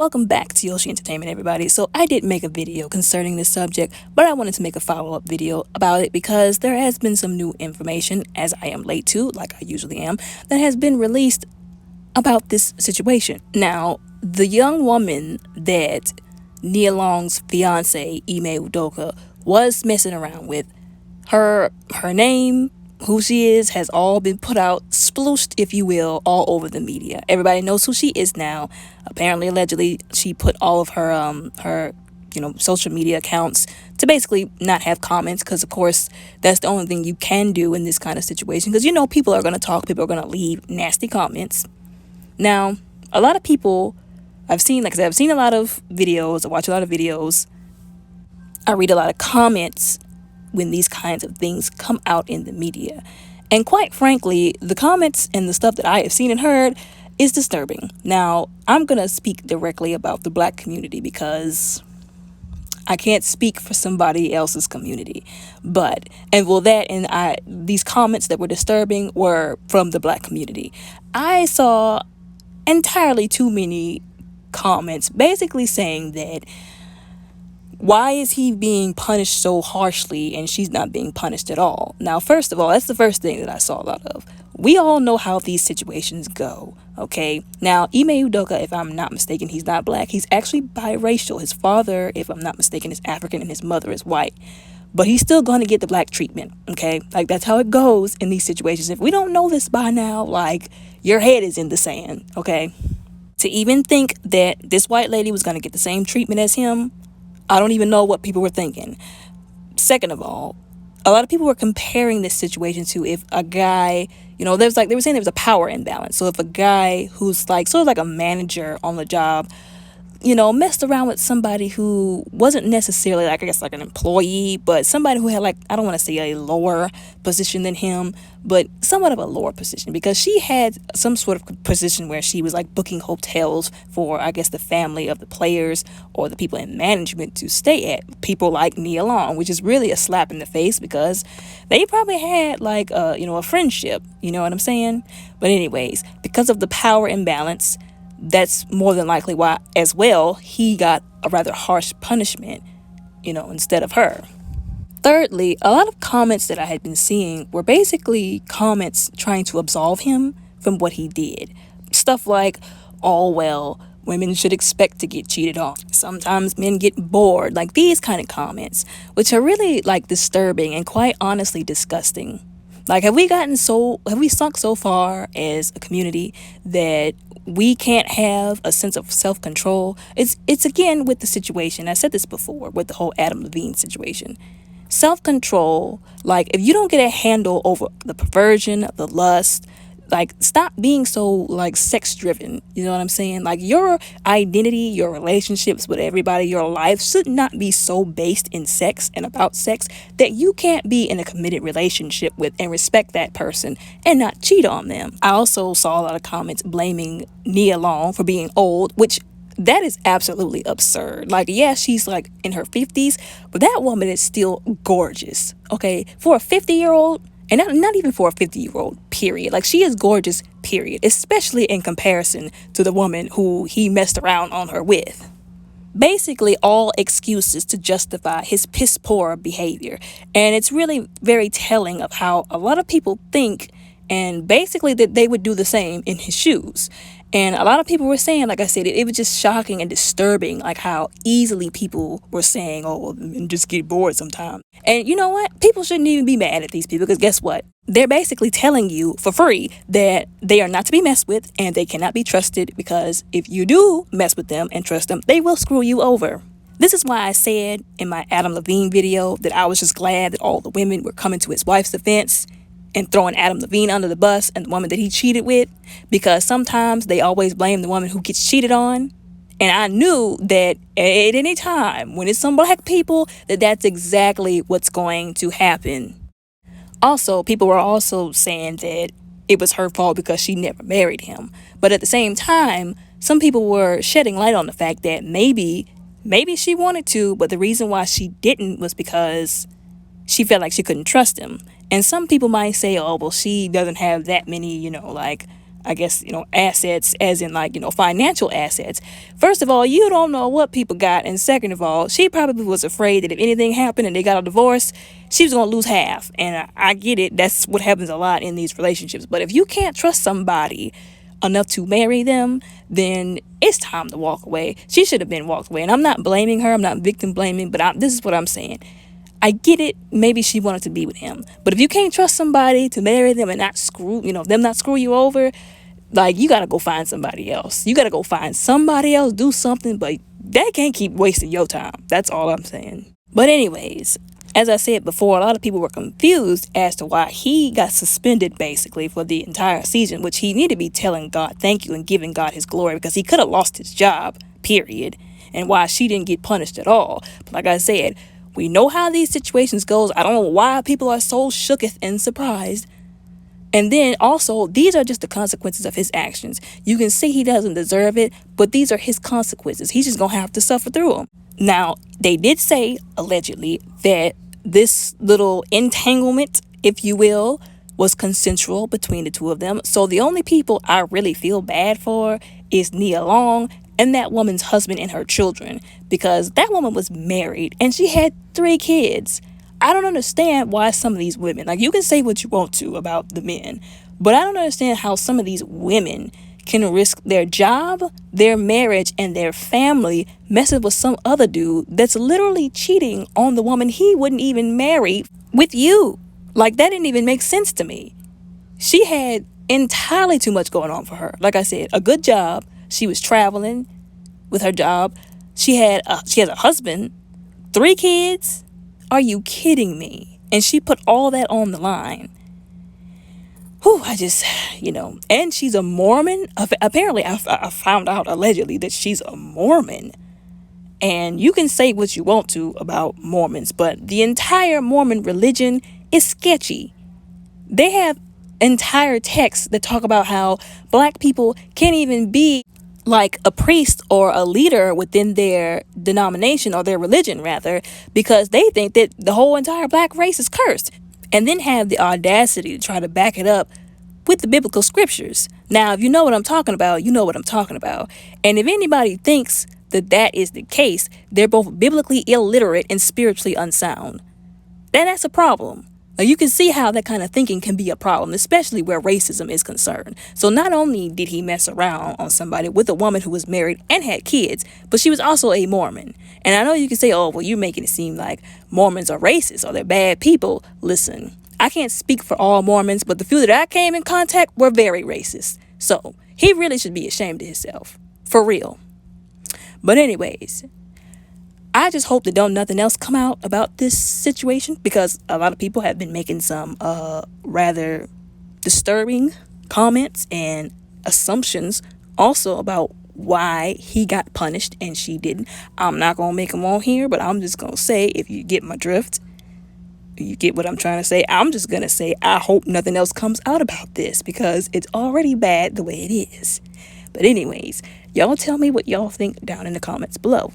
Welcome back to Yoshi Entertainment, everybody. So I did make a video concerning this subject, but I wanted to make a follow-up video about it because there has been some new information, as I am late to, like I usually am, that has been released about this situation. Now, the young woman that Nia Long's fiancé, Ime Udoka, was messing around with, her name, who she is, has all been put out, splooshed, if you will, all over the media. Everybody knows who she is now. Apparently, allegedly, she put all of her social media accounts to basically not have comments, because of course that's the only thing you can do in this kind of situation, because people are going to talk, people are going to leave nasty comments. Now, a lot of people I've seen, like I said, I've seen a lot of videos, I watch a lot of videos, I read a lot of comments when these kinds of things come out in the media. And quite frankly, the comments and the stuff that I have seen and heard is disturbing. Now, I'm going to speak directly about the Black community because I can't speak for somebody else's community. These comments that were disturbing were from the Black community. I saw entirely too many comments basically saying that why is he being punished so harshly and she's not being punished at all? Now, first of all, that's the first thing that I saw a lot of. We all know how these situations go, okay? Now, Ime Udoka, if I'm not mistaken, he's not Black. He's actually biracial. His father, if I'm not mistaken, is African and his mother is white. But he's still going to get the Black treatment, okay? Like, that's how it goes in these situations. If we don't know this by now, like, your head is in the sand, okay? To even think that this white lady was going to get the same treatment as him, I don't even know what people were thinking. Second of all, a lot of people were comparing this situation to if a guy, they were saying there was a power imbalance. So if a guy who's like sort of like a manager on the job, messed around with somebody who wasn't necessarily like an employee, but somebody who had I don't want to say a lower position than him, but somewhat of a lower position, because she had some sort of position where she was like booking hotels for, I guess, the family of the players or the people in management to stay at, people like Nia Long, which is really a slap in the face because they probably had a friendship, you know what I'm saying? But anyways, because of the power imbalance, that's more than likely why, as well, he got a rather harsh punishment, instead of her. Thirdly, a lot of comments that I had been seeing were basically comments trying to absolve him from what he did. Stuff like, oh, well, women should expect to get cheated on. Sometimes men get bored, like these kind of comments, which are really disturbing and quite honestly disgusting. Have we sunk so far as a community that we can't have a sense of self-control? It's again with the situation. I said this before with the whole Adam Levine situation. Self-control, if you don't get a handle over the perversion, the lust, stop being so sex driven. You know what I'm saying? Your identity, your relationships with everybody, your life should not be so based in sex and about sex that you can't be in a committed relationship with and respect that person and not cheat on them. I also saw a lot of comments blaming Nia Long for being old, which that is absolutely absurd. She's in her 50s, but that woman is still gorgeous. Okay, for a 50-year-old, and not even for a 50-year-old, period. She is gorgeous, period. Especially in comparison to the woman who he messed around on her with. Basically, all excuses to justify his piss-poor behavior. And it's really very telling of how a lot of people think, and basically that they would do the same in his shoes. And a lot of people were saying, like I said, it was just shocking and disturbing, how easily people were saying, oh, and just get bored sometimes. And you know what? People shouldn't even be mad at these people, because guess what? They're basically telling you for free that they are not to be messed with and they cannot be trusted, because if you do mess with them and trust them, they will screw you over. This is why I said in my Adam Levine video that I was just glad that all the women were coming to his wife's defense and throwing Adam Levine under the bus and the woman that he cheated with, because sometimes they always blame the woman who gets cheated on. And I knew that at any time when it's some Black people, that's exactly what's going to happen. Also, people were also saying that it was her fault because she never married him. But at the same time, some people were shedding light on the fact that maybe she wanted to, but the reason why she didn't was because she felt she couldn't trust him. And some people might say, oh, well, she doesn't have that many, I guess, assets as in like, financial assets. First of all, you don't know what people got. And second of all, she probably was afraid that if anything happened and they got a divorce, she was going to lose half. And I get it. That's what happens a lot in these relationships. But if you can't trust somebody enough to marry them, then it's time to walk away. She should have been walked away. And I'm not blaming her. I'm not victim blaming. But this is what I'm saying. I get it. Maybe she wanted to be with him. But if you can't trust somebody to marry them and not screw, them not screw you over, like, you got to go find somebody else. You got to go find somebody else, do something, but they can't keep wasting your time. That's all I'm saying. But anyways, as I said before, a lot of people were confused as to why he got suspended basically for the entire season, which he needed to be telling God thank you and giving God his glory, because he could have lost his job, period, and why she didn't get punished at all. But like I said, we know how these situations goes. I don't know why people are so shooketh and surprised. And then also, these are just the consequences of his actions. You can see he doesn't deserve it, but these are his consequences. He's just going to have to suffer through them. Now, they did say, allegedly, that this little entanglement, if you will, was consensual between the two of them. So the only people I really feel bad for is Nia Long and that woman's husband and her children, because that woman was married and she had 3 kids. I don't understand why some of these women, like, you can say what you want to about the men, but I don't understand how some of these women can risk their job, their marriage, and their family messing with some other dude that's literally cheating on the woman he wouldn't even marry with you. Like, that didn't even make sense to me. She had entirely too much going on for her. Like I said, a good job. She was traveling with her job. She has a husband, 3 kids. Are you kidding me? And she put all that on the line. Whew, and she's a Mormon. Apparently, I found out allegedly that she's a Mormon. And you can say what you want to about Mormons, but the entire Mormon religion is sketchy. They have entire texts that talk about how black people can't even be like a priest or a leader within their denomination, or their religion rather, because they think that the whole entire black race is cursed, and then have the audacity to try to back it up with the biblical scriptures. Now, if you know what I'm talking about, you know what I'm talking about. And if anybody thinks that that is the case, they're both biblically illiterate and spiritually unsound. That's a problem. Now, you can see how that kind of thinking can be a problem, especially where racism is concerned. So not only did he mess around on somebody with a woman who was married and had kids, but she was also a Mormon. And I know you can say, oh, well, you're making it seem like Mormons are racist or they're bad people. Listen, I can't speak for all Mormons, but the few that I came in contact were very racist. So he really should be ashamed of himself. For real. But anyways, I just hope that don't nothing else come out about this situation, because a lot of people have been making some rather disturbing comments and assumptions also about why he got punished and she didn't. I'm not going to make them on here, but I'm just going to say, if you get my drift, you get what I'm trying to say. I'm just going to say, I hope nothing else comes out about this, because it's already bad the way it is. But anyways, y'all tell me what y'all think down in the comments below.